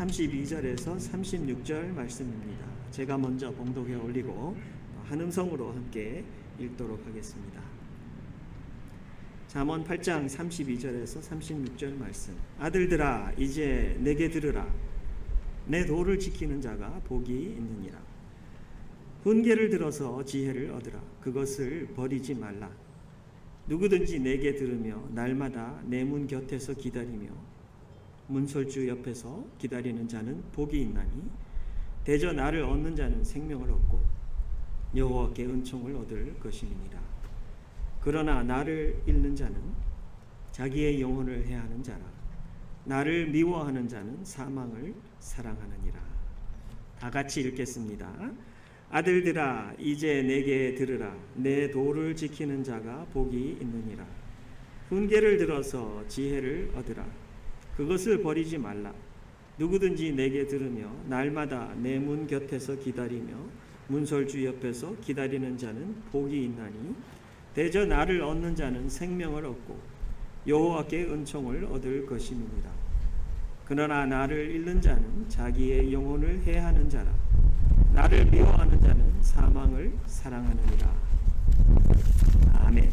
32절에서 36절 말씀입니다. 제가 먼저 봉독해 올리고 한 음성으로 함께 읽도록 하겠습니다. 잠언 8장 32절에서 36절 말씀. 아들들아 이제 내게 들으라. 내 도를 지키는 자가 복이 있느니라. 훈계를 들어서 지혜를 얻으라. 그것을 버리지 말라. 누구든지 내게 들으며 날마다 내 문 곁에서 기다리며 문설주 옆에서 기다리는 자는 복이 있나니 대저 나를 얻는 자는 생명을 얻고 여호와께 은총을 얻을 것임이니라. 그러나 나를 잃는 자는 자기의 영혼을 해하는 자라. 나를 미워하는 자는 사망을 사랑하느니라. 다 같이 읽겠습니다. 아들들아 이제 내게 들으라. 내 도를 지키는 자가 복이 있느니라. 훈계를 들어서 지혜를 얻으라. 그것을 버리지 말라. 누구든지 내게 들으며 날마다 내 문 곁에서 기다리며 문설주 옆에서 기다리는 자는 복이 있나니 대저 나를 얻는 자는 생명을 얻고 여호와께 은총을 얻을 것임이니라. 그러나 나를 잃는 자는 자기의 영혼을 해하는 자라. 나를 미워하는 자는 사망을 사랑하느니라. 아멘.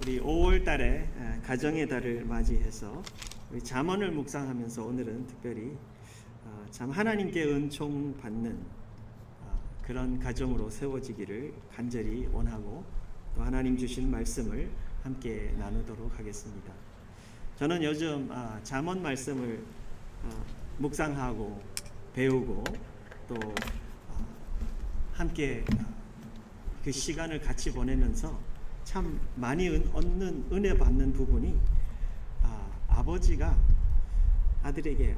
우리 5월 달에 가정의 달을 맞이해서 우리 잠언을 묵상하면서 오늘은 특별히 참 하나님께 은총 받는 그런 가정으로 세워지기를 간절히 원하고 또 하나님 주신 말씀을 함께 나누도록 하겠습니다. 저는 요즘 잠언 말씀을 묵상하고 배우고 또 함께 그 시간을 같이 보내면서 참 많이 얻는 은혜 받는 부분이 아버지가 아들에게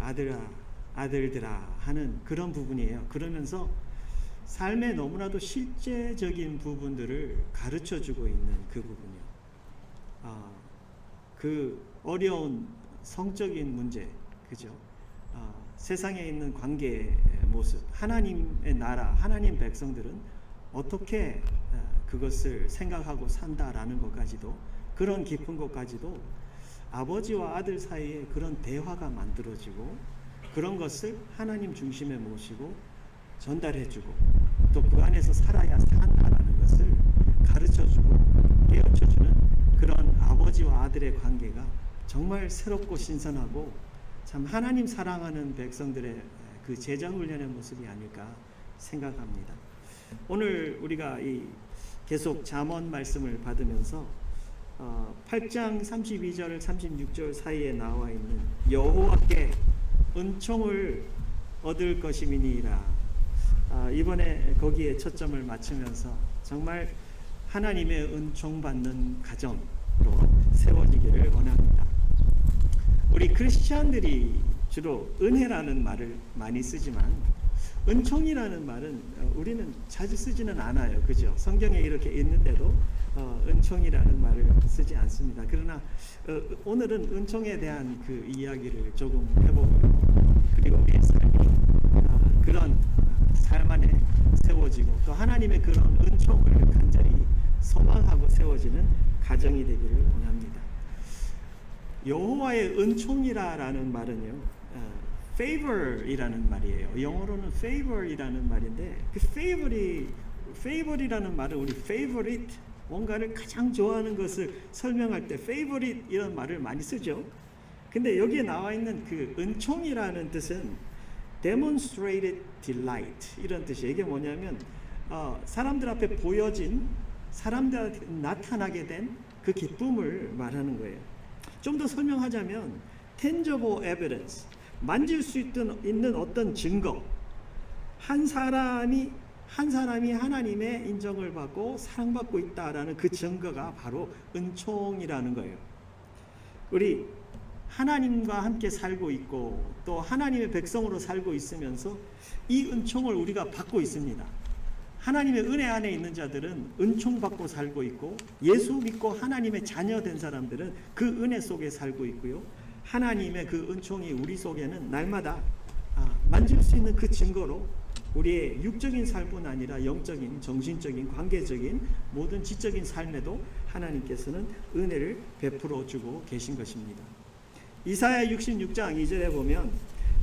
아들들아 하는 그런 부분이에요. 그러면서 삶의 너무나도 실제적인 부분들을 가르쳐 주고 있는 그 부분이요. 그 어려운 성적인 문제, 그죠? 세상에 있는 관계의 모습, 하나님의 나라, 하나님 백성들은 어떻게 그것을 생각하고 산다라는 것까지도, 그런 깊은 것까지도 아버지와 아들 사이에 그런 대화가 만들어지고 그런 것을 하나님 중심에 모시고 전달해주고 또 그 안에서 살아야 산다라는 것을 가르쳐주고 깨우쳐주는 그런 아버지와 아들의 관계가 정말 새롭고 신선하고 참 하나님 사랑하는 백성들의 그 제자훈련의 모습이 아닐까 생각합니다. 오늘 우리가 계속 잠언 말씀을 받으면서 8장 32절 36절 사이에 나와 있는 여호와께 은총을 얻을 것임이니라. 이번에 거기에 초점을 맞추면서 정말 하나님의 은총 받는 가정으로 세워지기를 원합니다. 우리 크리스찬들이 주로 은혜라는 말을 많이 쓰지만 은총이라는 말은 우리는 자주 쓰지는 않아요. 그죠? 성경에 이렇게 있는데도 은총이라는 말을 쓰지 않습니다. 그러나 오늘은 은총에 대한 그 이야기를 조금 해보고 그리고 우리의 삶이 그런 삶 안에 세워지고 또 하나님의 그런 은총을 간절히 소망하고 세워지는 가정이 되기를 원합니다. 여호와의 은총이라는 말은요, favor이라는 말이에요. 영어로는 favor이라는 말인데 그 favor이라는 말은 우리 favorite, 뭔가를 가장 좋아하는 것을 설명할 때 favorite 이런 말을 많이 쓰죠. 근데 여기에 나와 있는 그 은총이라는 뜻은 demonstrated delight 이런 뜻이에요. 이게 뭐냐면 사람들 앞에 보여진, 사람들한테 나타나게 된 그 기쁨을 말하는 거예요. 좀 더 설명하자면 tangible evidence, 만질 수 있는 어떤 증거, 한 사람이 하나님의 인정을 받고 사랑받고 있다라는 그 증거가 바로 은총이라는 거예요. 우리 하나님과 함께 살고 있고 또 하나님의 백성으로 살고 있으면서 이 은총을 우리가 받고 있습니다. 하나님의 은혜 안에 있는 자들은 은총 받고 살고 있고 예수 믿고 하나님의 자녀 된 사람들은 그 은혜 속에 살고 있고요. 하나님의 그 은총이 우리 속에는 날마다 만질 수 있는 그 증거로 우리의 육적인 삶뿐 아니라 영적인, 정신적인, 관계적인 모든 지적인 삶에도 하나님께서는 은혜를 베풀어 주고 계신 것입니다. 이사야 66장 2절에 보면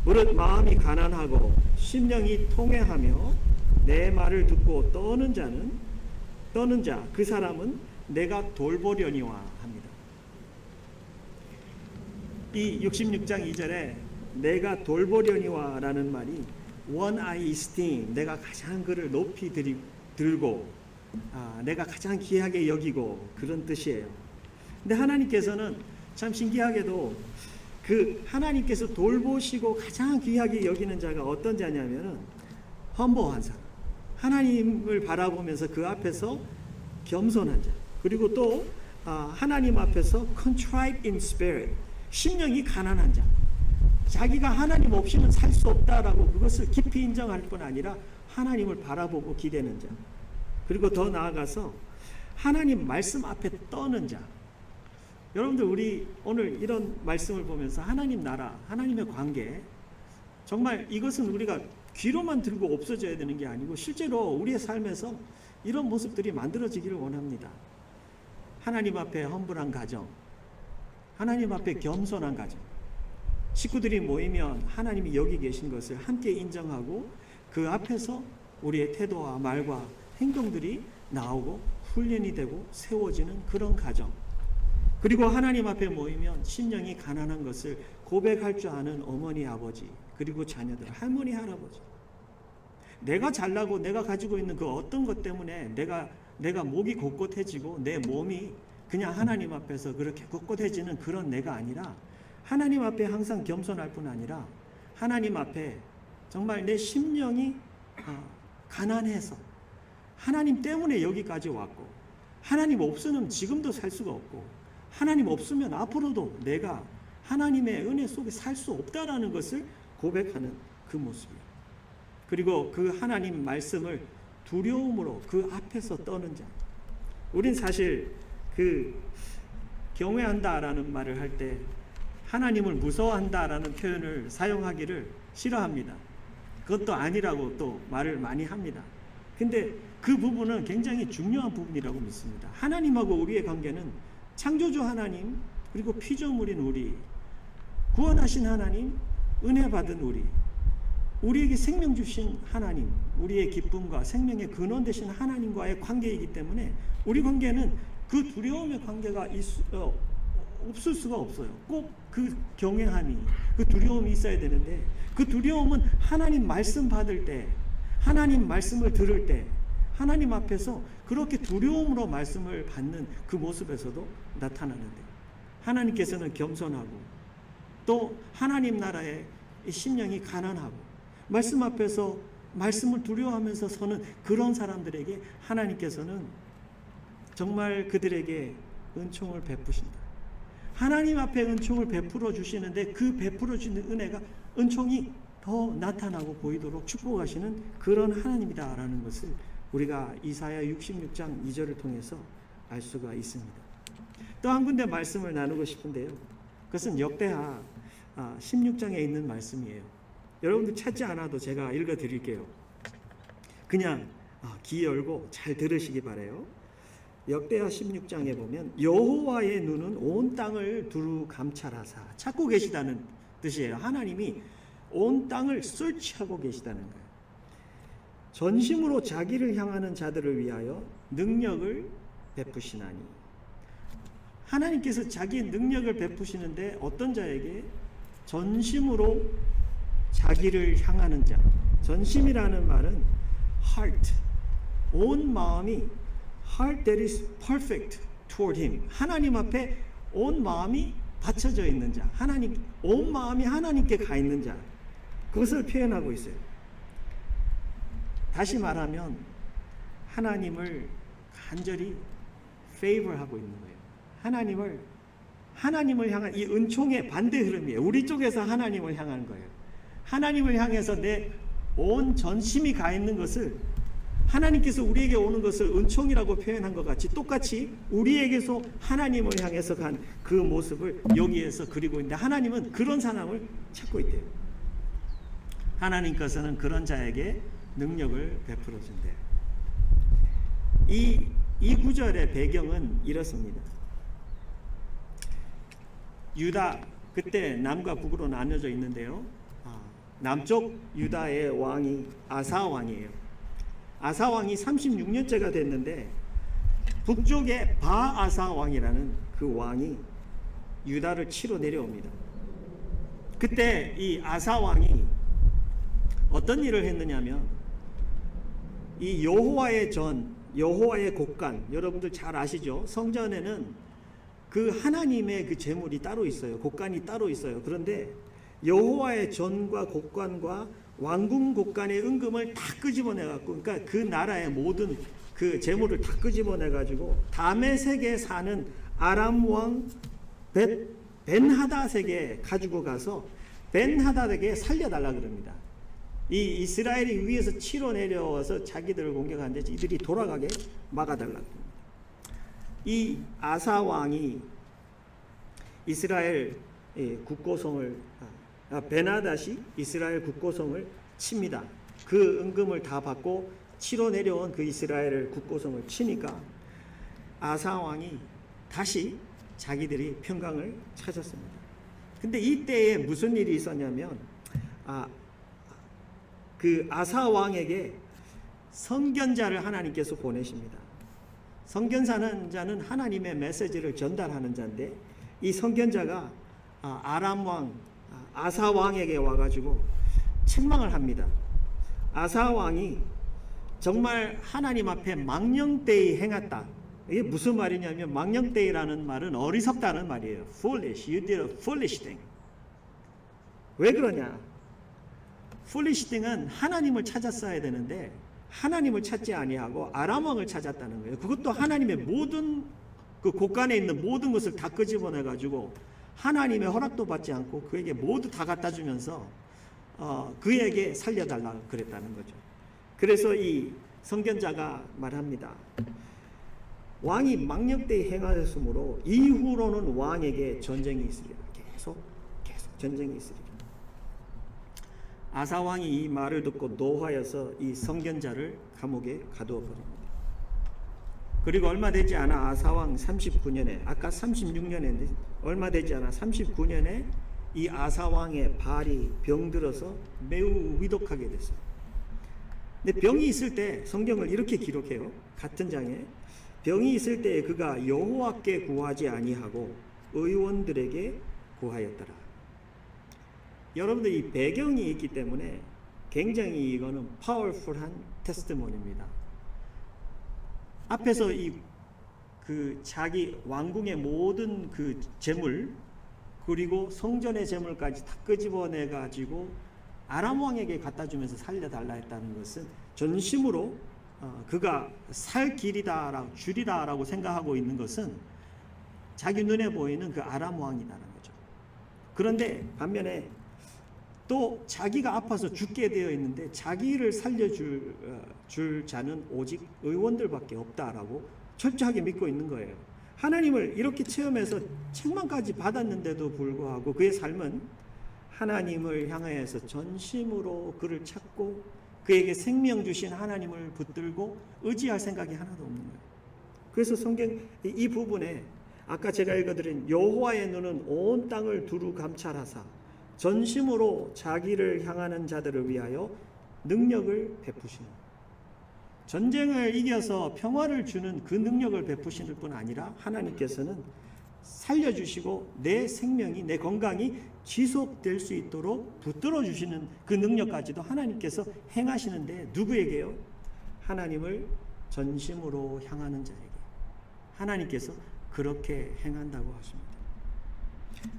무릇 마음이 가난하고 심령이 통회하며 내 말을 듣고 떠는 자 그 사람은 내가 돌보려니와 합니다. 이 66장 2절에 내가 돌보려니와 라는 말이 one I esteem, 내가 가장 그를 높이 들고 내가 가장 귀하게 여기고 그런 뜻이에요. 근데 하나님께서는 참 신기하게도 그 하나님께서 돌보시고 가장 귀하게 여기는 자가 어떤 자냐면은 험보한 사람, 하나님을 바라보면서 그 앞에서 겸손한 자, 그리고 또 하나님 앞에서 contrite in spirit, 심령이 가난한 자, 자기가 하나님 없이는 살 수 없다라고 그것을 깊이 인정할 뿐 아니라 하나님을 바라보고 기대는 자, 그리고 더 나아가서 하나님 말씀 앞에 떠는 자. 여러분들, 우리 오늘 이런 말씀을 보면서 하나님 나라, 하나님의 관계, 정말 이것은 우리가 귀로만 들고 없어져야 되는 게 아니고 실제로 우리의 삶에서 이런 모습들이 만들어지기를 원합니다. 하나님 앞에 험불한 가정, 하나님 앞에 겸손한 가정, 식구들이 모이면 하나님이 여기 계신 것을 함께 인정하고 그 앞에서 우리의 태도와 말과 행동들이 나오고 훈련이 되고 세워지는 그런 가정, 그리고 하나님 앞에 모이면 심령이 가난한 것을 고백할 줄 아는 어머니, 아버지, 그리고 자녀들, 할머니, 할아버지, 내가 잘나고 내가 가지고 있는 그 어떤 것 때문에 내가 목이 곧곧해지고 내 몸이 그냥 하나님 앞에서 그렇게 곧곧해지는 그런 내가 아니라 하나님 앞에 항상 겸손할 뿐 아니라 하나님 앞에 정말 내 심령이 가난해서 하나님 때문에 여기까지 왔고 하나님 없으면 지금도 살 수가 없고 하나님 없으면 앞으로도 내가 하나님의 은혜 속에 살 수 없다라는 것을 고백하는 그 모습이에요. 그리고 그 하나님 말씀을 두려움으로 그 앞에서 떠는 자. 우린 사실 그 경외한다라는 말을 할 때 하나님을 무서워한다라는 표현을 사용하기를 싫어합니다. 그것도 아니라고 또 말을 많이 합니다. 근데 그 부분은 굉장히 중요한 부분이라고 믿습니다. 하나님하고 우리의 관계는 창조주 하나님, 그리고 피조물인 우리, 구원하신 하나님, 은혜 받은 우리에게 생명 주신 하나님, 우리의 기쁨과 생명의 근원 되신 하나님과의 관계이기 때문에 우리 관계는 그 두려움의 관계가 없을 수가 없어요. 꼭 그 경외함이, 그 두려움이 있어야 되는데 그 두려움은 하나님 말씀 받을 때, 하나님 말씀을 들을 때, 하나님 앞에서 그렇게 두려움으로 말씀을 받는 그 모습에서도 나타나는데, 하나님께서는 겸손하고 또 하나님 나라의 심령이 가난하고 말씀 앞에서 말씀을 두려워하면서 서는 그런 사람들에게 하나님께서는 정말 그들에게 은총을 베푸신다. 하나님 앞에 은총을 베풀어 주시는데 그 베풀어 주는 은혜가, 은총이 더 나타나고 보이도록 축복하시는 그런 하나님이다라는 것을 우리가 이사야 66장 2절을 통해서 알 수가 있습니다. 또 한 군데 말씀을 나누고 싶은데요. 그것은 역대하 16장에 있는 말씀이에요. 여러분들 찾지 않아도 제가 읽어 드릴게요. 그냥 귀 열고 잘 들으시기 바라요. 역대하 16장에 보면 여호와의 눈은 온 땅을 두루 감찰하사, 찾고 계시다는 뜻이에요. 하나님이 온 땅을 설치하고 계시다는 거예요. 전심으로 자기를 향하는 자들을 위하여 능력을 베푸시나니, 하나님께서 자기의 능력을 베푸시는데 어떤 자에게? 전심으로 자기를 향하는 자. 전심이라는 말은 heart, 온 마음이, heart that is perfect toward him, 하나님 앞에 온 마음이 받쳐져 있는 자, 하나님, 온 마음이 하나님께 가 있는 자, 그것을 표현하고 있어요. 다시 말하면 하나님을 간절히 favor하고 있는 거예요. 하나님을 향한 이 은총의 반대 흐름이에요. 우리 쪽에서 하나님을 향하는 거예요. 하나님을 향해서 내 온 전심이 가 있는 것을, 하나님께서 우리에게 오는 것을 은총이라고 표현한 것 같이 똑같이 우리에게서 하나님을 향해서 간 그 모습을 여기에서 그리고 있는데, 하나님은 그런 사람을 찾고 있대요. 하나님께서는 그런 자에게 능력을 베풀어 준대요. 이 구절의 배경은 이렇습니다. 유다 그때 남과 북으로 나뉘어져 있는데요. 남쪽 유다의 왕이 아사 왕이에요. 아사 왕이 36년째가 됐는데 북쪽의 바아사 왕이라는 그 왕이 유다를 치러 내려옵니다. 그때 이 아사 왕이 어떤 일을 했느냐면 이 여호와의 전, 여호와의 곡간, 여러분들 잘 아시죠? 성전에는 그 하나님의 그 제물이 따로 있어요. 곡간이 따로 있어요. 그런데 여호와의 전과 곡간과 왕궁 곡간의 은금을 다 끄집어내 갖고, 그러니까 그 나라의 모든 그 제물을 다 끄집어내 가지고 다메섹에 사는 아람 왕 벤하닷에게 가지고 가서 벤하닷에게 살려달라 그럽니다. 이 이스라엘이 위에서 치러 내려와서 자기들을 공격하는데 이들이 돌아가게 막아달라 그럽니다. 이 아사 왕이 이스라엘 국고성을 벤하닷이 이스라엘 국고성을 칩니다. 그 은금을 다 받고 치러 내려온 그 이스라엘 국고성을 치니까 아사 왕이 다시 자기들이 평강을 찾았습니다. 근데 이때에 무슨 일이 있었냐면 그 아사 왕에게 선견자를 하나님께서 보내십니다. 선견자는 하나님의 메시지를 전달하는 자인데 이 선견자가 아람 왕 아사 왕에게 와가지고 책망을 합니다. 아사 왕이 정말 하나님 앞에 망령되이 행했다. 이게 무슨 말이냐면 망령되이라는 말은 어리석다는 말이에요. Foolish, you did a foolish thing. 왜 그러냐? Foolish thing은 하나님을 찾았어야 되는데 하나님을 찾지 아니하고 아람 왕을 찾았다는 거예요. 그것도 하나님의 모든 그 곳간에 있는 모든 것을 다 끄집어내 가지고 하나님의 허락도 받지 않고 그에게 모두 다 갖다 주면서 그에게 살려달라 그랬다는 거죠. 그래서 이 선견자가 말합니다. 왕이 망령되이 행하였으므로 이후로는 왕에게 전쟁이 있으리라. 계속 전쟁이 있으리라. 아사 왕이 이 말을 듣고 노하여서 이 선견자를 감옥에 가두어 버립니다. 그리고 얼마 되지 않아 아사 왕 39년에 아까 36년에 얼마 되지 않아 39년에 이 아사 왕의 발이 병들어서 매우 위독하게 됐어요. 근데 병이 있을 때 성경을 이렇게 기록해요. 같은 장에 병이 있을 때 그가 여호와께 구하지 아니하고 의원들에게 구하였더라. 여러분들 이 배경이 있기 때문에 굉장히 이거는 파워풀한 테스티모니입니다. 앞에서 그 자기 왕궁의 모든 그 재물 그리고 성전의 재물까지 다 끄집어내 가지고 아람 왕에게 갖다 주면서 살려달라 했다는 것은 전심으로 그가 살 길이다라고 줄이다라고 생각하고 있는 것은 자기 눈에 보이는 그 아람 왕이라는 거죠. 그런데 반면에 또 자기가 아파서 죽게 되어 있는데 자기를 살려줄 자는 오직 의원들밖에 없다라고 철저하게 믿고 있는 거예요. 하나님을 이렇게 체험해서 책망까지 받았는데도 불구하고 그의 삶은 하나님을 향해서 전심으로 그를 찾고 그에게 생명 주신 하나님을 붙들고 의지할 생각이 하나도 없는 거예요. 그래서 성경 이 부분에 아까 제가 읽어드린 여호와의 눈은 온 땅을 두루 감찰하사 전심으로 자기를 향하는 자들을 위하여 능력을 베푸시는, 전쟁을 이겨서 평화를 주는 그 능력을 베푸시는 뿐 아니라 하나님께서는 살려주시고 내 생명이 내 건강이 지속될 수 있도록 붙들어 주시는 그 능력까지도 하나님께서 행하시는데 누구에게요? 하나님을 전심으로 향하는 자에게 하나님께서 그렇게 행한다고 하십니다.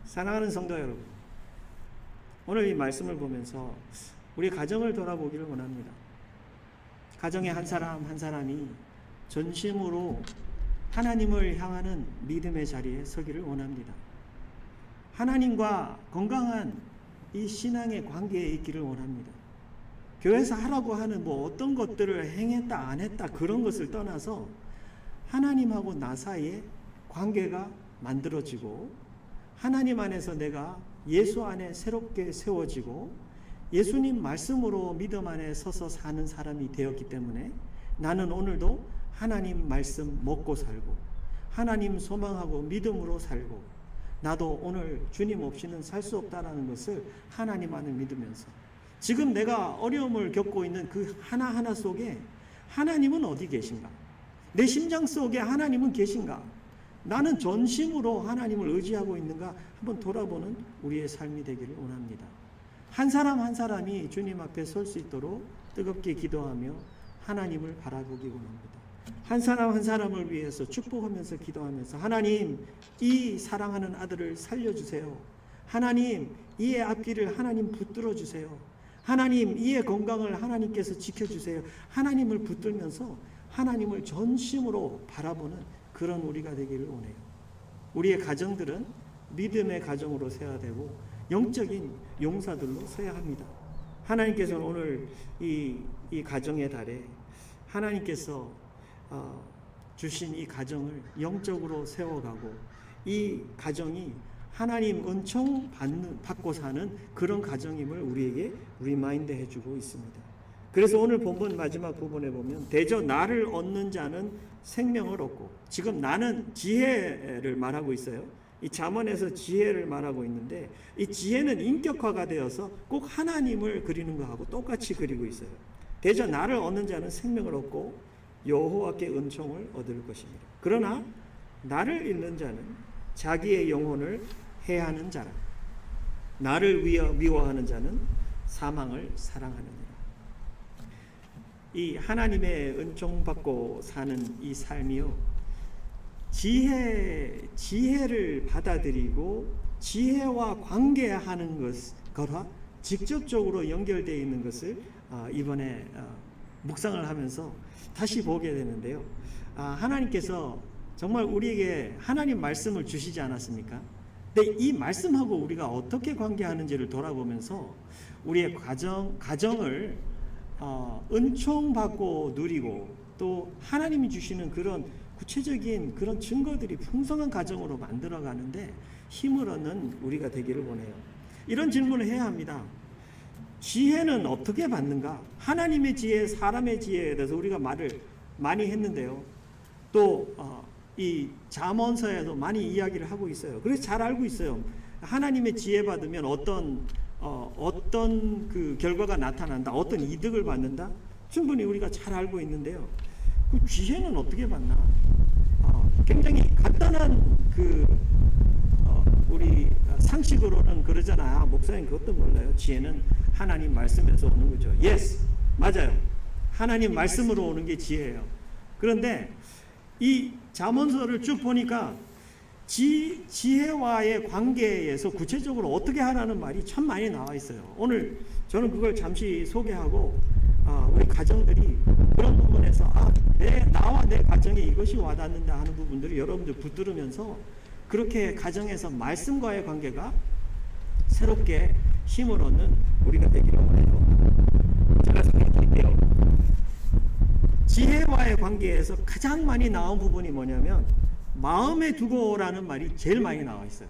사랑하는 성도 여러분, 오늘 이 말씀을 보면서 우리 가정을 돌아보기를 원합니다. 가정의 한 사람 한 사람이 전심으로 하나님을 향하는 믿음의 자리에 서기를 원합니다. 하나님과 건강한 이 신앙의 관계에 있기를 원합니다. 교회에서 하라고 하는 뭐 어떤 것들을 행했다 안 했다 그런 것을 떠나서 하나님하고 나 사이에 관계가 만들어지고 하나님 안에서 내가 예수 안에 새롭게 세워지고 예수님 말씀으로 믿음 안에 서서 사는 사람이 되었기 때문에 나는 오늘도 하나님 말씀 먹고 살고 하나님 소망하고 믿음으로 살고 나도 오늘 주님 없이는 살 수 없다라는 것을 하나님만을 믿으면서 지금 내가 어려움을 겪고 있는 그 하나하나 속에 하나님은 어디 계신가? 내 심장 속에 하나님은 계신가? 나는 전심으로 하나님을 의지하고 있는가? 한번 돌아보는 우리의 삶이 되기를 원합니다. 한 사람 한 사람이 주님 앞에 설 수 있도록 뜨겁게 기도하며 하나님을 바라보기 원합니다. 한 사람 한 사람을 위해서 축복하면서 기도하면서 하나님, 이 사랑하는 아들을 살려주세요. 하나님, 이의 앞길을 하나님 붙들어 주세요. 하나님, 이의 건강을 하나님께서 지켜주세요. 하나님을 붙들면서 하나님을 전심으로 바라보는 그런 우리가 되기를 원해요. 우리의 가정들은 믿음의 가정으로 서야 되고 영적인 용사들로 서야 합니다. 하나님께서는 오늘 이 가정의 달에 하나님께서 주신 이 가정을 영적으로 세워가고 이 가정이 하나님 은총 받고 사는 그런 가정임을 우리에게 리마인드 해주고 있습니다. 그래서 오늘 본문 마지막 부분에 보면 대저 나를 얻는 자는 생명을 얻고, 지금 나는 지혜를 말하고 있어요. 이 잠언에서 지혜를 말하고 있는데 이 지혜는 인격화가 되어서 꼭 하나님을 그리는 것하고 똑같이 그리고 있어요. 대저 나를 얻는 자는 생명을 얻고 여호와께 은총을 얻을 것입니다. 그러나 나를 잃는 자는 자기의 영혼을 해하는 자라. 나를 미워하는 자는 사망을 사랑하느니라. 이 하나님의 은총 받고 사는 이 삶이요, 지혜를 받아들이고 지혜와 관계하는 것과 직접적으로 연결되어 있는 것을 이번에 묵상을 하면서 다시 보게 되는데요. 하나님께서 정말 우리에게 하나님 말씀을 주시지 않았습니까? 근데 이 말씀하고 우리가 어떻게 관계하는지를 돌아보면서 우리의 가정을 은총받고 누리고 또 하나님이 주시는 그런 구체적인 그런 증거들이 풍성한 가정으로 만들어가는데 힘을 얻는 우리가 되기를 원해요. 이런 질문을 해야 합니다. 지혜는 어떻게 받는가? 하나님의 지혜, 사람의 지혜에 대해서 우리가 말을 많이 했는데요. 또 이 잠언서에도 많이 이야기를 하고 있어요. 그래서 잘 알고 있어요. 하나님의 지혜 받으면 어떤 그 결과가 나타난다, 어떤 이득을 받는다. 충분히 우리가 잘 알고 있는데요. 그 지혜는 어떻게 받나? 굉장히 간단한 우리 상식으로는 그러잖아요. 목사님 그것도 몰라요. 지혜는 하나님 말씀에서 오는 거죠. Yes, 맞아요. 하나님 말씀으로 오는 게 지혜예요. 그런데 이 잠언서를 쭉 보니까 지혜와의 관계에서 구체적으로 어떻게 하라는 말이 참 많이 나와 있어요. 오늘 저는 그걸 잠시 소개하고 우리 가정들이 그런 부분에서 나와 내 가정에 이것이 와닿는다 하는 부분들을 여러분들 붙들으면서 그렇게 가정에서 말씀과의 관계가 새롭게 힘을 얻는 우리가 되기를 원해요. 제가 설명드릴게요. 지혜와의 관계에서 가장 많이 나온 부분이 뭐냐면 마음에 두고라는 말이 제일 많이 나와 있어요.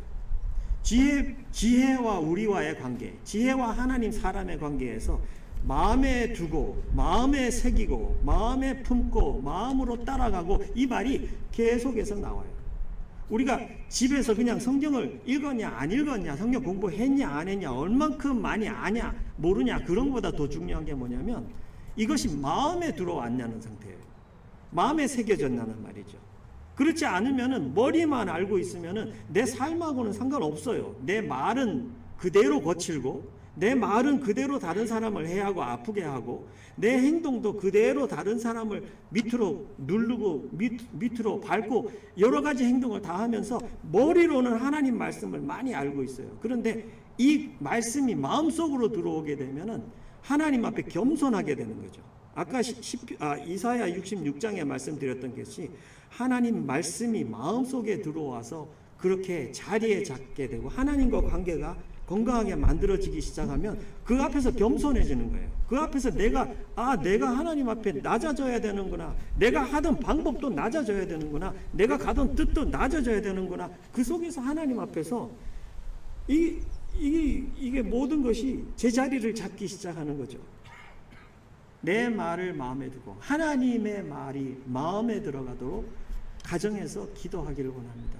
지혜와 우리와의 관계, 지혜와 하나님 사람의 관계에서 마음에 두고, 마음에 새기고, 마음에 품고, 마음으로 따라가고, 이 말이 계속해서 나와요. 우리가 집에서 그냥 성경을 읽었냐 안 읽었냐, 성경 공부했냐 안 했냐, 얼만큼 많이 아냐 모르냐, 그런 것보다 더 중요한 게 뭐냐면 이것이 마음에 들어왔냐는 상태예요. 마음에 새겨졌냐는 말이죠. 그렇지 않으면은 머리만 알고 있으면은 내 삶하고는 상관없어요. 내 말은 그대로 거칠고, 내 말은 그대로 다른 사람을 해하고 아프게 하고, 내 행동도 그대로 다른 사람을 밑으로 누르고 밑으로 밟고 여러 가지 행동을 다 하면서 머리로는 하나님 말씀을 많이 알고 있어요. 그런데 이 말씀이 마음속으로 들어오게 되면은 하나님 앞에 겸손하게 되는 거죠. 아까 이사야 66장에 말씀드렸던 것이 하나님 말씀이 마음속에 들어와서 그렇게 자리에 잡게 되고 하나님과 관계가 건강하게 만들어지기 시작하면 그 앞에서 겸손해지는 거예요. 그 앞에서 내가 하나님 앞에 낮아져야 되는구나. 내가 하던 방법도 낮아져야 되는구나. 내가 가던 뜻도 낮아져야 되는구나. 그 속에서 하나님 앞에서 이게 모든 것이 제자리를 잡기 시작하는 거죠. 내 말을 마음에 두고 하나님의 말이 마음에 들어가도록 가정에서 기도하기를 원합니다.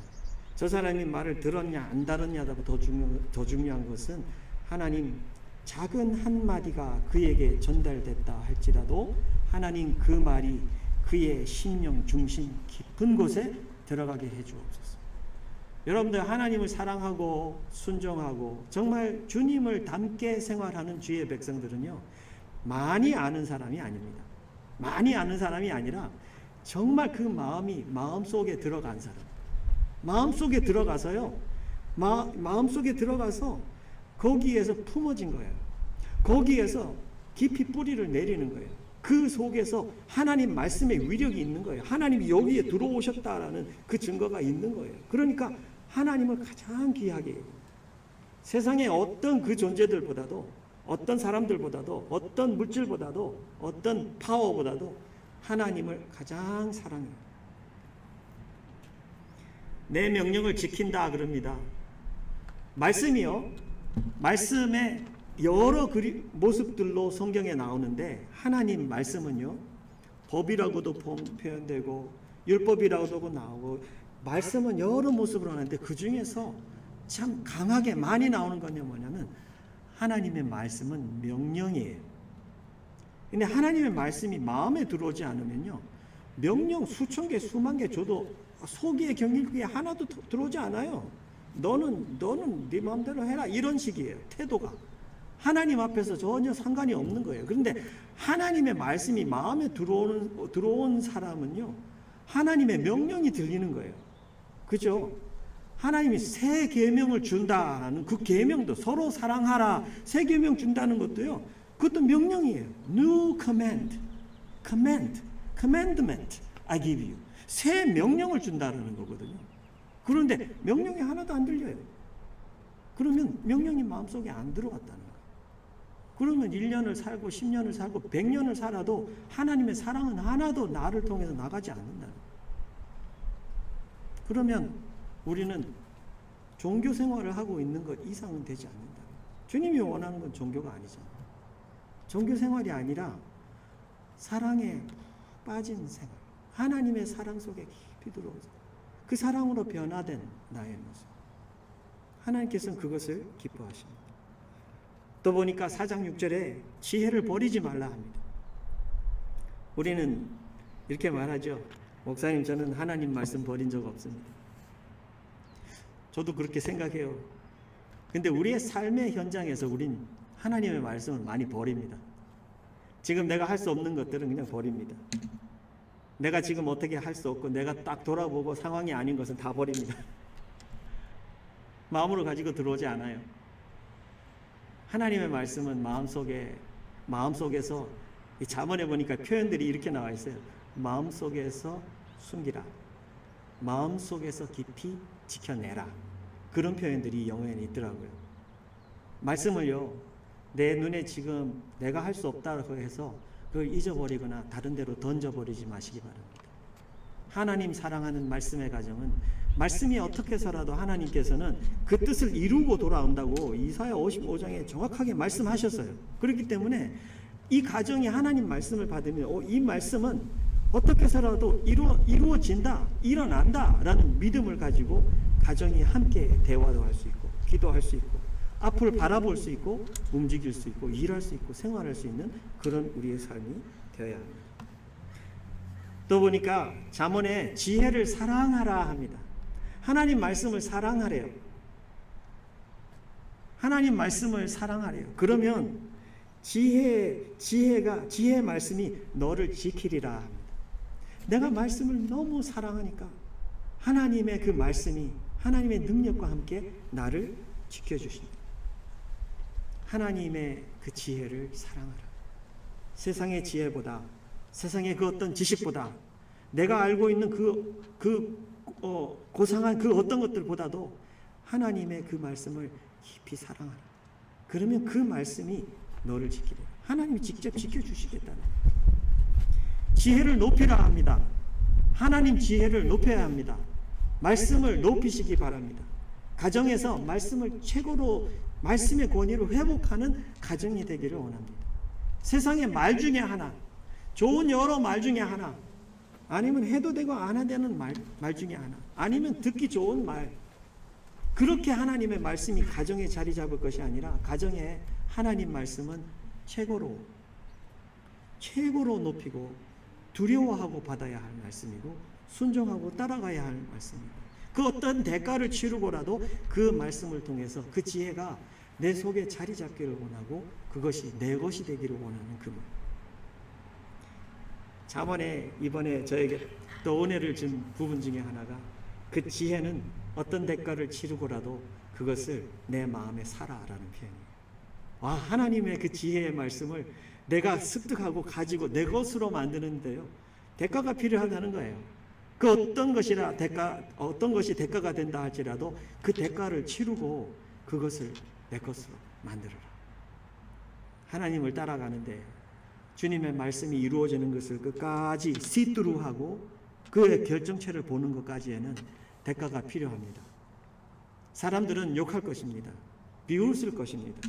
저 사람이 말을 들었냐 안 들었냐보다 더 중요한 것은 하나님 작은 한마디가 그에게 전달됐다 할지라도 하나님 그 말이 그의 심령 중심 깊은 곳에 들어가게 해주옵소서. 여러분들 하나님을 사랑하고 순종하고 정말 주님을 닮게 생활하는 주의 백성들은요, 많이 아는 사람이 아닙니다. 많이 아는 사람이 아니라 정말 그 마음이 마음속에 들어간 사람, 마음속에 들어가서요, 마음속에 들어가서 거기에서 품어진 거예요. 거기에서 깊이 뿌리를 내리는 거예요. 그 속에서 하나님 말씀의 위력이 있는 거예요. 하나님이 여기에 들어오셨다라는 그 증거가 있는 거예요. 그러니까 하나님을 가장 귀하게 여기고, 세상의 어떤 그 존재들보다도, 어떤 사람들보다도, 어떤 물질보다도, 어떤 파워보다도 하나님을 가장 사랑해요. 내 명령을 지킨다 그럽니다. 말씀이요, 말씀의 여러 모습들로 성경에 나오는데, 하나님 말씀은요, 법이라고도 표현되고 율법이라고도 나오고, 말씀은 여러 모습으로 나오는데 그 중에서 참 강하게 많이 나오는 건 뭐냐면 하나님의 말씀은 명령이에요. 근데 하나님의 말씀이 마음에 들어오지 않으면요, 명령 수천 개 수만 개 줘도 속에 경일기에 하나도 들어오지 않아요. 너는 네 마음대로 해라, 이런 식이에요. 태도가 하나님 앞에서 전혀 상관이 없는 거예요. 그런데 하나님의 말씀이 마음에 들어온 사람은요, 하나님의 명령이 들리는 거예요. 그죠? 하나님이 새 계명을 준다는 그 계명도, 서로 사랑하라 새 계명 준다는 것도요, 그것도 명령이에요. New commandment I give you. 새 명령을 준다는 거거든요. 그런데 명령이 하나도 안 들려요. 그러면 명령이 마음속에 안 들어갔다는 거예요. 그러면 1년을 살고 10년을 살고 100년을 살아도 하나님의 사랑은 하나도 나를 통해서 나가지 않는다는 거예요. 그러면 우리는 종교 생활을 하고 있는 것 이상은 되지 않는다. 주님이 원하는 건 종교가 아니잖아요. 종교 생활이 아니라 사랑에 빠진 생활, 하나님의 사랑 속에 깊이 들어오죠. 그 사랑으로 변화된 나의 모습, 하나님께서는 그것을 기뻐하십니다. 또 보니까 4장 6절에 지혜를 버리지 말라 합니다. 우리는 이렇게 말하죠. 목사님, 저는 하나님 말씀 버린 적 없습니다. 저도 그렇게 생각해요. 근데 우리의 삶의 현장에서 우린 하나님의 말씀을 많이 버립니다. 지금 내가 할 수 없는 것들은 그냥 버립니다. 내가 지금 어떻게 할 수 없고 내가 딱 돌아보고 상황이 아닌 것은 다 버립니다. 마음으로 가지고 들어오지 않아요. 하나님의 말씀은 마음속에서, 이 잠언에 보니까 표현들이 이렇게 나와 있어요. 마음속에서 숨기라, 마음속에서 깊이 지켜내라, 그런 표현들이 영어에는 있더라고요. 말씀을요, 내 눈에 지금 내가 할 수 없다고 해서 그걸 잊어버리거나 다른 데로 던져버리지 마시기 바랍니다. 하나님 사랑하는 말씀의 가정은, 말씀이 어떻게 해서라도 하나님께서는 그 뜻을 이루고 돌아온다고 이사야 55장에 정확하게 말씀하셨어요. 그렇기 때문에 이 가정이 하나님 말씀을 받으면 이 말씀은 어떻게 해서라도 이루어진다, 일어난다 라는 믿음을 가지고 가정이 함께 대화도 할 수 있고 기도할 수 있고 앞을 바라볼 수 있고 움직일 수 있고 일할 수 있고 생활할 수 있는 그런 우리의 삶이 되어야 합니다. 또 보니까 잠언에 지혜를 사랑하라 합니다. 하나님 말씀을 사랑하래요. 하나님 말씀을 사랑하래요. 그러면 지혜의 말씀이 너를 지키리라 합니다. 내가 말씀을 너무 사랑하니까 하나님의 그 말씀이 하나님의 능력과 함께 나를 지켜주십니다. 하나님의 그 지혜를 사랑하라. 세상의 지혜보다, 세상의 그 어떤 지식보다, 내가 알고 있는 고상한 그 어떤 것들보다도 하나님의 그 말씀을 깊이 사랑하라. 그러면 그 말씀이 너를 지키리라. 하나님이 직접 지켜주시겠다는 거예요. 지혜를 높이라 합니다. 하나님 지혜를 높여야 합니다. 말씀을 높이시기 바랍니다. 가정에서 말씀을 최고로, 말씀의 권위를 회복하는 가정이 되기를 원합니다. 세상의 말 중에 하나, 좋은 여러 말 중에 하나, 아니면 해도 되고 안 해도 되는 말 중에 하나, 아니면 듣기 좋은 말, 그렇게 하나님의 말씀이 가정에 자리 잡을 것이 아니라 가정에 하나님 말씀은 최고로 높이고 두려워하고 받아야 할 말씀이고 순종하고 따라가야 할 말씀입니다. 그 어떤 대가를 치르고라도 그 말씀을 통해서 그 지혜가 내 속에 자리 잡기를 원하고 그것이 내 것이 되기를 원하는 그 말. 잠언에 이번에 저에게 또 은혜를 준 부분 중에 하나가 그 지혜는 어떤 대가를 치르고라도 그것을 내 마음에 살아라는 표현이에요. 와, 하나님의 그 지혜의 말씀을 내가 습득하고 가지고 내 것으로 만드는데요, 대가가 필요하다는 거예요. 그 어떤 것이 대가가 된다 할지라도 그 대가를 치르고 그것을 내 것으로 만들어라. 하나님을 따라가는데 주님의 말씀이 이루어지는 것을 끝까지 시뚜루하고 그의 결정체를 보는 것까지에는 대가가 필요합니다. 사람들은 욕할 것입니다. 비웃을 것입니다.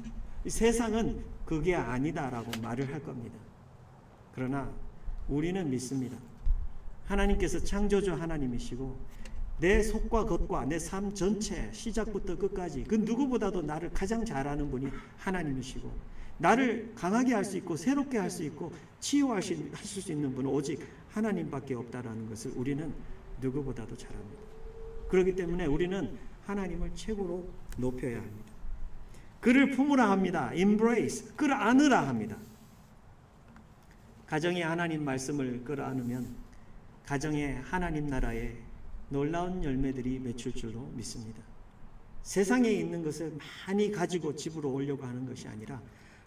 이 세상은 그게 아니다라고 말을 할 겁니다. 그러나 우리는 믿습니다. 하나님께서 창조주 하나님이시고 내 속과 겉과 내 삶 전체 시작부터 끝까지 그 누구보다도 나를 가장 잘 아는 분이 하나님이시고 나를 강하게 할 수 있고 새롭게 할 수 있고 치유하실 수 있는 분은 오직 하나님밖에 없다라는 것을 우리는 누구보다도 잘 압니다. 그렇기 때문에 우리는 하나님을 최고로 높여야 합니다. 그를 품으라 합니다. embrace, 끌어안으라 합니다. 가정에 하나님 말씀을 끌어안으면 가정에 하나님 나라의 놀라운 열매들이 맺힐 줄로 믿습니다. 세상에 있는 것을 많이 가지고 집으로 오려고 하는 것이 아니라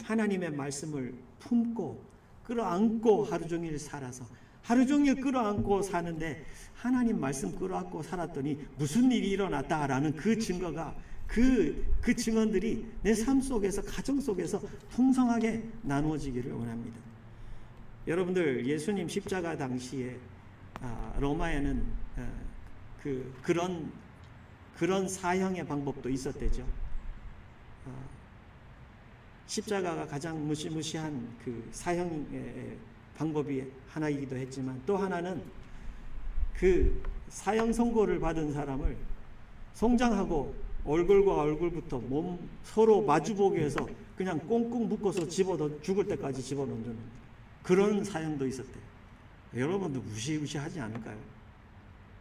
하나님의 말씀을 품고 끌어안고 하루 종일 살아서 하루 종일 끌어안고 사는데 하나님 말씀 끌어안고 살았더니 무슨 일이 일어났다라는 그 증거가 그 증언들이 내 삶 속에서 가정 속에서 풍성하게 나누어지기를 원합니다. 여러분들 예수님 십자가 당시에 로마에는 그런 사형의 방법도 있었대죠. 십자가가 가장 무시무시한 그 사형의 방법이 하나이기도 했지만 또 하나는 그 사형 선고를 받은 사람을 송장하고 얼굴과 얼굴부터 몸 서로 마주보게 해서 그냥 꽁꽁 묶어서 죽을 때까지 집어넣는 그런 사형도 있었대요. 여러분도 무시무시하지 않을까요?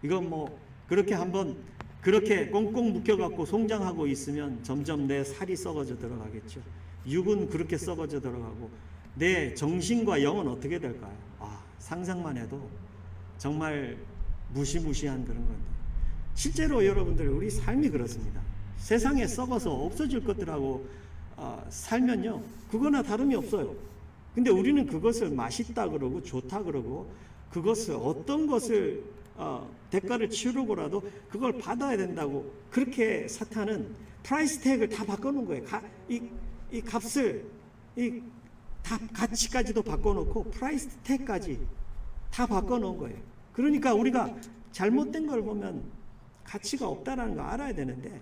이건 뭐 그렇게 한번 그렇게 꽁꽁 묶여갖고 송장하고 있으면 점점 내 살이 썩어져 들어가겠죠. 육은 그렇게 썩어져 들어가고 내 정신과 영은 어떻게 될까요? 상상만 해도 정말 무시무시한 그런 건데 실제로 여러분들 우리 삶이 그렇습니다. 세상에 썩어서 없어질 것들하고 살면요 그거나 다름이 없어요. 근데 우리는 그것을 맛있다 그러고 좋다 그러고 그것을 어떤 것을 대가를 치르고라도 그걸 받아야 된다고 그렇게 사탄은 프라이스 태그를 다 바꿔놓은 거예요. 이 값을 다 가치까지도 바꿔놓고 프라이스 태그까지 다 바꿔놓은 거예요. 그러니까 우리가 잘못된 걸 보면 가치가 없다라는 거 알아야 되는데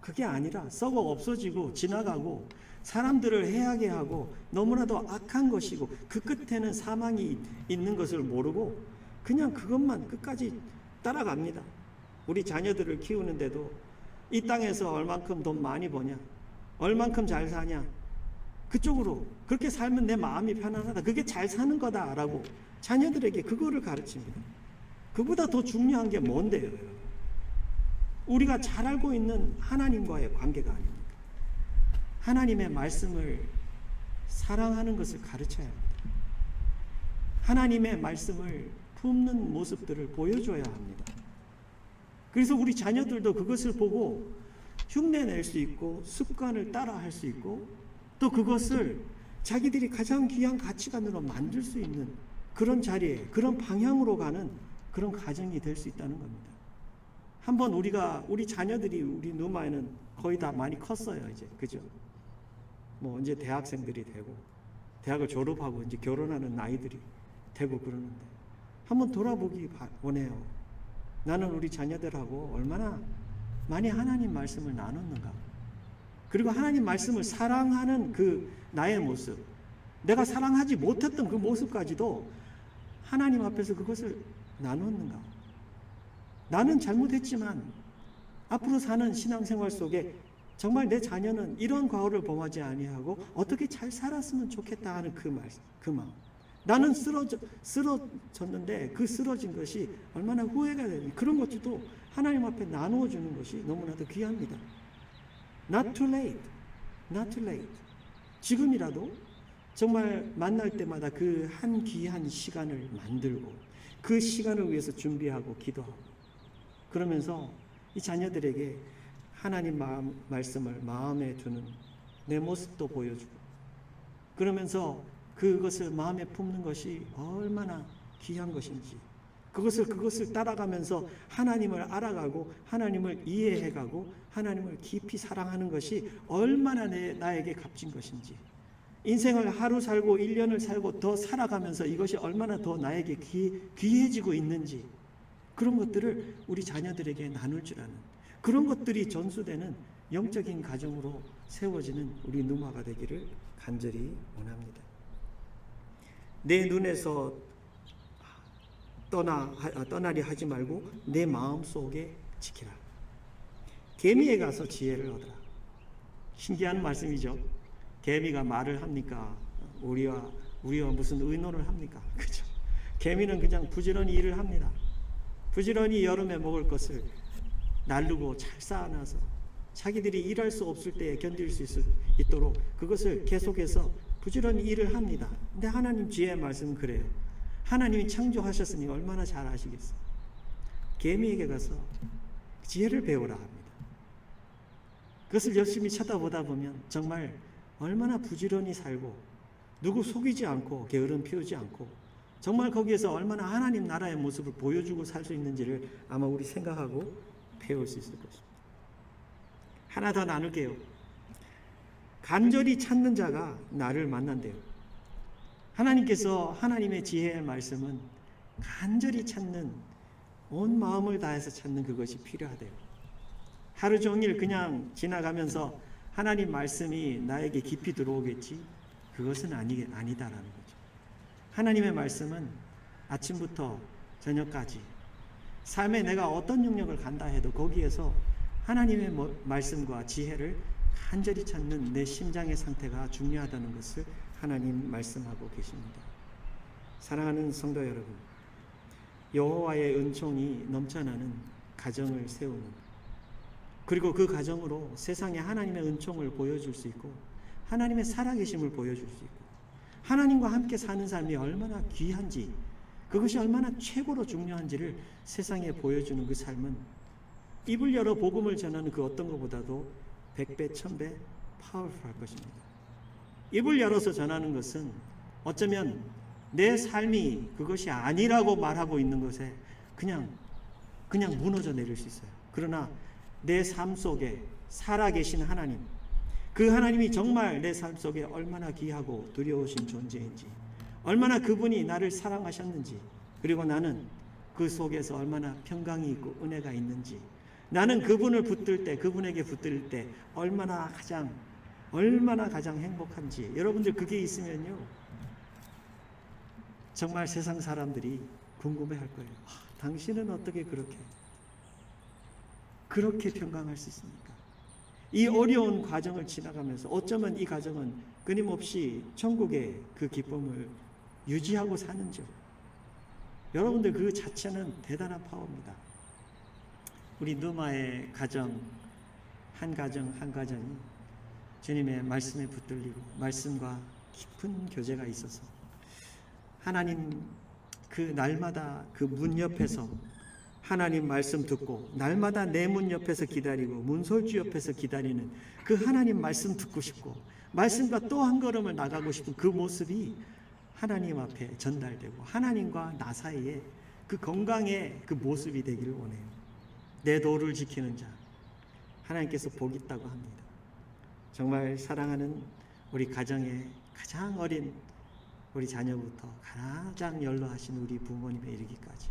그게 아니라 썩어 없어지고 지나가고 사람들을 해하게 하고 너무나도 악한 것이고 그 끝에는 사망이 있는 것을 모르고 그냥 그것만 끝까지 따라갑니다. 우리 자녀들을 키우는데도 이 땅에서 얼만큼 돈 많이 버냐, 얼만큼 잘 사냐, 그쪽으로 그렇게 살면 내 마음이 편안하다, 그게 잘 사는 거다라고 자녀들에게 그거를 가르칩니다. 그보다 더 중요한 게 뭔데요, 여러분? 우리가 잘 알고 있는 하나님과의 관계가 아닙니까? 하나님의 말씀을 사랑하는 것을 가르쳐야 합니다. 하나님의 말씀을 품는 모습들을 보여줘야 합니다. 그래서 우리 자녀들도 그것을 보고 흉내낼 수 있고 습관을 따라할 수 있고 또 그것을 자기들이 가장 귀한 가치관으로 만들 수 있는 그런 자리에 그런 방향으로 가는 그런 가정이 될 수 있다는 겁니다. 한번 우리 자녀들이 우리 누마에는 거의 다 많이 컸어요. 이제 그죠? 뭐 이제 대학생들이 되고 대학을 졸업하고 이제 결혼하는 나이들이 되고 그러는데 한번 돌아보기 원해요. 나는 우리 자녀들하고 얼마나 많이 하나님 말씀을 나눴는가. 그리고 하나님 말씀을 사랑하는 그 나의 모습, 내가 사랑하지 못했던 그 모습까지도 하나님 앞에서 그것을 나눴는가. 나는 잘못했지만 앞으로 사는 신앙생활 속에 정말 내 자녀는 이런 과오를 범하지 아니하고 어떻게 잘 살았으면 좋겠다 하는 그 마음. 나는 쓰러졌는데 그 쓰러진 것이 얼마나 후회가 되는지 그런 것도 하나님 앞에 나누어 주는 것이 너무나도 귀합니다. Not too late. Not too late. 지금이라도 정말 만날 때마다 그 한 귀한 시간을 만들고 그 시간을 위해서 준비하고 기도하고 그러면서 이 자녀들에게 하나님 말씀을 마음에 두는 내 모습도 보여주고 그러면서 그것을 마음에 품는 것이 얼마나 귀한 것인지 그것을 따라가면서 하나님을 알아가고 하나님을 이해해가고 하나님을 깊이 사랑하는 것이 얼마나 나에게 값진 것인지 인생을 하루 살고 1년을 살고 더 살아가면서 이것이 얼마나 더 나에게 귀해지고 있는지 그런 것들을 우리 자녀들에게 나눌 줄 아는 그런 것들이 전수되는 영적인 가정으로 세워지는 우리 누마가 되기를 간절히 원합니다. 내 눈에서 떠나리 하지 말고 내 마음 속에 지키라. 개미에 가서 지혜를 얻으라. 신기한 말씀이죠. 개미가 말을 합니까? 우리와 무슨 의논을 합니까? 그죠? 개미는 그냥 부지런히 일을 합니다. 부지런히 여름에 먹을 것을 날르고 잘 쌓아놔서 자기들이 일할 수 없을 때에 견딜 수 있도록 그것을 계속해서 부지런히 일을 합니다. 근데 하나님 지혜의 말씀은 그래요. 하나님이 창조하셨으니 얼마나 잘 아시겠어요. 개미에게 가서 지혜를 배우라 합니다. 그것을 열심히 쳐다보다 보면 정말 얼마나 부지런히 살고 누구 속이지 않고 게으름 피우지 않고 정말 거기에서 얼마나 하나님 나라의 모습을 보여주고 살 수 있는지를 아마 우리 생각하고 배울 수 있을 것입니다. 하나 더 나눌게요. 간절히 찾는 자가 나를 만난대요. 하나님께서 하나님의 지혜의 말씀은 간절히 찾는 온 마음을 다해서 찾는 그것이 필요하대요. 하루 종일 그냥 지나가면서 하나님 말씀이 나에게 깊이 들어오겠지? 그것은 아니다라는 거죠. 하나님의 말씀은 아침부터 저녁까지 삶에 내가 어떤 영역을 간다 해도 거기에서 하나님의 말씀과 지혜를 간절히 찾는 내 심장의 상태가 중요하다는 것을 하나님 말씀하고 계십니다. 사랑하는 성도 여러분, 여호와의 은총이 넘쳐나는 가정을 세우는 그리고 그 가정으로 세상에 하나님의 은총을 보여줄 수 있고 하나님의 살아계심을 보여줄 수 있고 하나님과 함께 사는 삶이 얼마나 귀한지 그것이 얼마나 최고로 중요한지를 세상에 보여주는 그 삶은 입을 열어 복음을 전하는 그 어떤 것보다도 100배, 1000배 파워풀할 것입니다. 입을 열어서 전하는 것은 어쩌면 내 삶이 그것이 아니라고 말하고 있는 것에 그냥 무너져 내릴 수 있어요. 그러나 내 삶 속에 살아계신 하나님, 그 하나님이 정말 내 삶 속에 얼마나 귀하고 두려우신 존재인지, 얼마나 그분이 나를 사랑하셨는지, 그리고 나는 그 속에서 얼마나 평강이 있고 은혜가 있는지, 나는 그분을 붙들 때, 그분에게 붙들 때 얼마나 가장 행복한지, 여러분들 그게 있으면요 정말 세상 사람들이 궁금해할 거예요. 당신은 어떻게 그렇게 평강할 수 있습니까? 이 어려운 과정을 지나가면서 어쩌면 이 가정은 끊임없이 천국의 그 기쁨을 유지하고 사는죠. 여러분들 그 자체는 대단한 파워입니다. 우리 누마의 가정 한 가정이 주님의 말씀에 붙들리고 말씀과 깊은 교제가 있어서 하나님 그 날마다 그 문 옆에서 하나님 말씀 듣고 날마다 내 문 옆에서 기다리고 문설주 옆에서 기다리는 그 하나님 말씀 듣고 싶고 말씀과 또 한 걸음을 나가고 싶은 그 모습이 하나님 앞에 전달되고 하나님과 나 사이에 그 건강의 그 모습이 되기를 원해요. 내 도를 지키는 자 하나님께서 복 있다고 합니다. 정말 사랑하는 우리 가정의 가장 어린 우리 자녀부터 가장 연로하신 우리 부모님에 이르기까지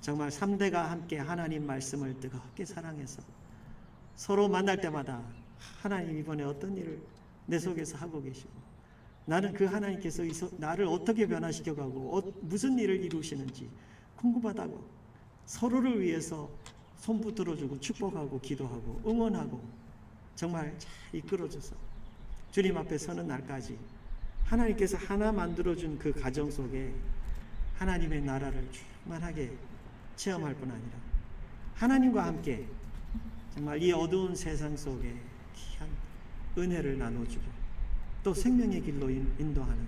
정말 3대가 함께 하나님 말씀을 뜨겁게 사랑해서 서로 만날 때마다 하나님 이번에 어떤 일을 내 속에서 하고 계시고 나는 그 하나님께서 나를 어떻게 변화시켜가고 무슨 일을 이루시는지 궁금하다고 서로를 위해서 손 붙들어주고 축복하고 기도하고 응원하고 정말 잘 이끌어줘서 주님 앞에 서는 날까지 하나님께서 하나 만들어준 그 가정 속에 하나님의 나라를 충만하게 체험할 뿐 아니라 하나님과 함께 정말 이 어두운 세상 속에 귀한 은혜를 나눠주고 또 생명의 길로 인도하는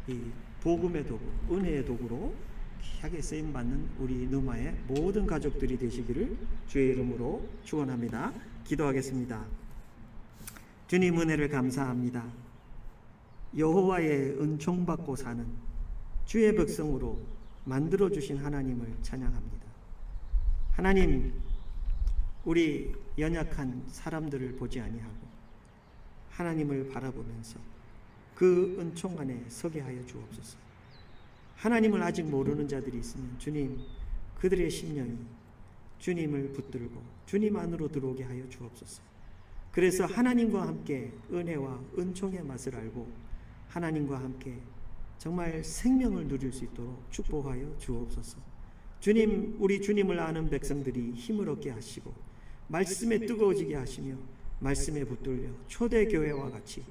이 복음의 도구, 은혜의 도구로 귀하게 쓰임받는 우리 누마의 모든 가족들이 되시기를 주의 이름으로 축원합니다. 기도하겠습니다. 주님 은혜를 감사합니다. 여호와의 은총 받고 사는 주의 백성으로 만들어주신 하나님을 찬양합니다. 하나님, 우리 연약한 사람들을 보지 아니하고 하나님을 바라보면서 그 은총 안에 서게 하여 주옵소서. 하나님을 아직 모르는 자들이 있으면 주님, 그들의 심령이 주님을 붙들고 주님 안으로 들어오게 하여 주옵소서. 그래서 하나님과 함께 은혜와 은총의 맛을 알고 하나님과 함께 정말 생명을 누릴 수 있도록 축복하여 주옵소서. 주님, 우리 주님을 아는 백성들이 힘을 얻게 하시고 말씀에 뜨거워지게 하시며 말씀에 붙들려 초대교회와 같이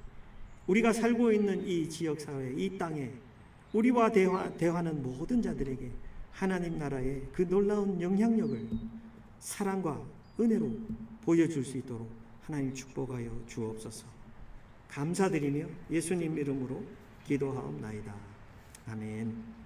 우리가 살고 있는 이 지역사회, 이 땅에 우리와 대화하는 모든 자들에게 하나님 나라의 그 놀라운 영향력을 사랑과 은혜로 보여줄 수 있도록 하나님 축복하여 주옵소서. 감사드리며 예수님 이름으로 기도하옵나이다. 아멘.